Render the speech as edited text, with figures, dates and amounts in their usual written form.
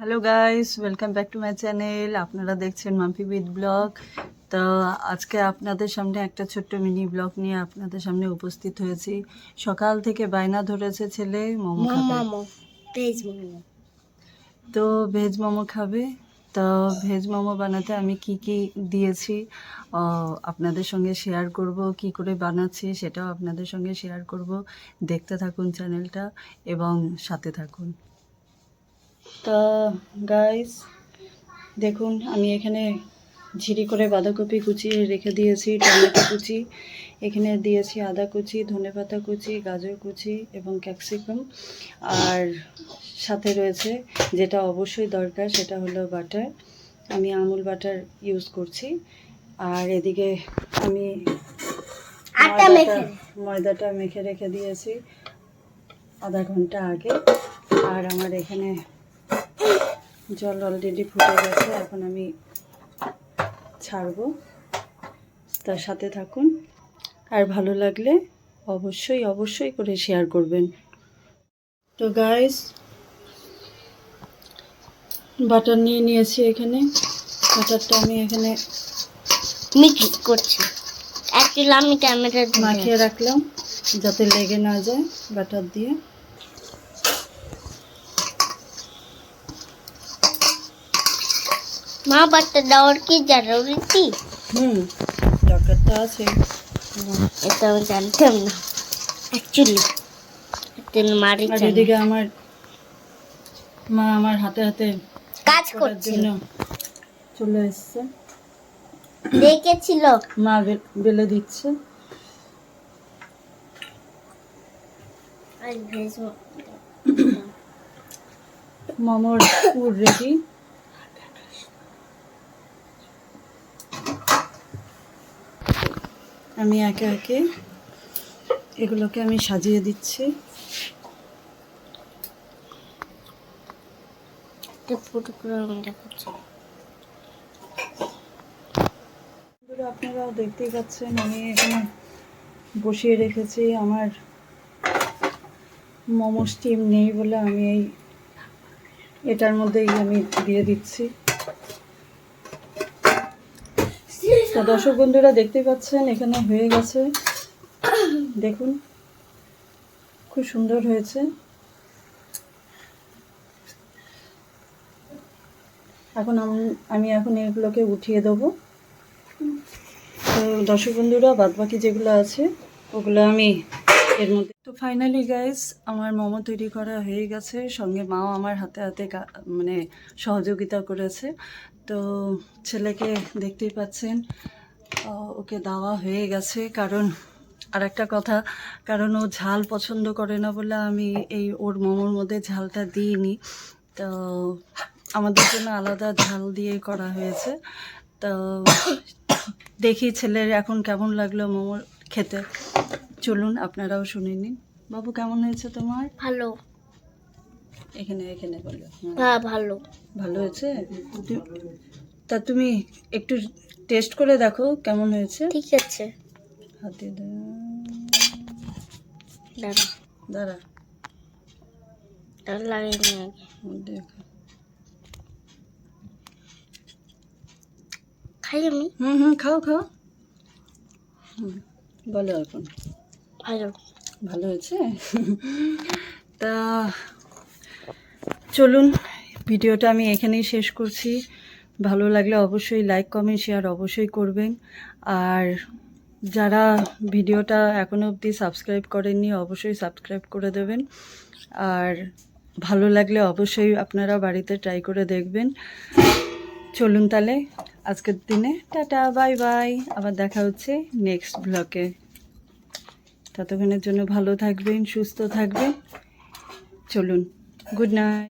Hello guys, welcome back to my channel. আপনারা দেখছেন Mampi with blog. তো আজকে আপনাদের সামনে একটা ছোট্ট মিনি ব্লগ নিয়ে আপনাদের সামনে উপস্থিত হয়েছি। সকাল থেকে বায়না ধরেছে ছেলে মোমো খাবে, ভেজ মোমো। তো ভেজ মোমো খাবে। তো ভেজ মোমো বানাতে আমি কি কি দিয়েছি আপনাদের সঙ্গে শেয়ার করব, কি করে বানাচ্ছি সেটাও আপনাদের সঙ্গে শেয়ার করব। দেখতে থাকুন চ্যানেলটা এবং সাথে থাকুন। তা গাইস দেখুন, আমি এখানে ঝিরি করে বাঁধাকপি কুচিয়ে রেখে দিয়েছি, টমেটো কুচি এখানে দিয়েছি, আদা কুচি, ধনেপাতা কুচি, গাজর কুচি এবং ক্যাপসিকাম। আর সাথে রয়েছে যেটা অবশ্যই দরকার, সেটা হলো বাটার। আমি আমুল বাটার ইউজ করছি। আর এদিকে আমি ময়দাটা মেখে রেখে দিয়েছি আধা ঘন্টা আগে। আর আমার এখানে জল অলরেডি ফুটে গেছে, এখন আমি ছাড়বো। তার সাথে থাকুন, আর ভালো লাগলে অবশ্যই করে শেয়ার করবেন। তো গাইস, বাটার নিয়ে নিয়েছি এখানে। বাটারটা আমি এখানে মিক্স করছি। অ্যাকচুয়ালি আমি ক্যামেরা মাখিয়ে রাখলাম যাতে লেগে না যায় বাটার দিয়ে। মা বাটার দেওয়ার কি জরুরি? দরকারটা আছে, এটা আমি জানতাম না অ্যাকচুয়ালি। মারি আর এদিকে আমার মা আমার হাতে হাতে কাজ করার করছে, জন্য চলে এসছে। দেখেছিল মা বেলে দিচ্ছে। আর ভেজ মোমোর পুর রেডি। আমি একে একে এগুলোকে আমি সাজিয়ে দিচ্ছি। আপনারাও দেখতেই পাচ্ছেন, আমি এখানে বসিয়ে রেখেছি। আমার মোমো স্টিম নেই বলে আমি এটার মধ্যেই আমি দিয়ে দিচ্ছি। তো দর্শক বন্ধুরা দেখতেই পাচ্ছেন, এখানে হয়ে গেছে। দেখুন, খুব সুন্দর হয়েছে। এখন আমি এখন এগুলোকে উঠিয়ে দেবো। তো দর্শক বন্ধুরা, বাদবাকি যেগুলো আছে ওগুলো আমি এর মধ্যে। তো ফাইনালি গাইস, আমার মোমো তৈরি করা হয়ে গেছে। সঙ্গে মাও আমার হাতে হাতে মানে সহযোগিতা করেছে। তো ছেলেকে দেখতেই পাচ্ছেন, ওকে দেওয়া হয়ে গেছে। কারণ আর একটা কথা, কারণ ও ঝাল পছন্দ করে না বলে আমি ওর মোমোর মধ্যে ঝালটা দিইনি। তো আমাদের জন্য আলাদা ঝাল দিয়ে করা হয়েছে। তো দেখি ছেলের এখন কেমন লাগলো মোমো খেতে। চলুন আপনারাও শুনে নিন। বাবু, কেমন হয়েছে তোমার? ভালো। এখানে এখানে বলো। হ্যাঁ, ভালো। ভালো হয়েছে। তা তুমি একটু টেস্ট করে দেখো কেমন হয়েছে। ঠিক আছে, হাতে দাঁড়া দাঁড়া লাগিয়ে নিয়ে দেখো। খাই আমি। খাও খাও। বলো এখন। ভালো। ভালো হয়েছে। তা চলুন, ভিডিওটা আমি এখানেই শেষ করছি। ভালো লাগলে অবশ্যই লাইক কমেন্ট শেয়ার অবশ্যই করবেন। আর যারা ভিডিওটা এখনও অবধি সাবস্ক্রাইব করেননি অবশ্যই সাবস্ক্রাইব করে দেবেন। আর ভালো লাগলে অবশ্যই আপনারা বাড়িতে ট্রাই করে দেখবেন। চলুন তাহলে আজকের দিনে টাটা, বাই বাই। আবার দেখা হচ্ছে নেক্সট ব্লগে। ততক্ষণের জন্য ভালো থাকবেন, সুস্থ থাকবেন। চলুন, গুড নাইট।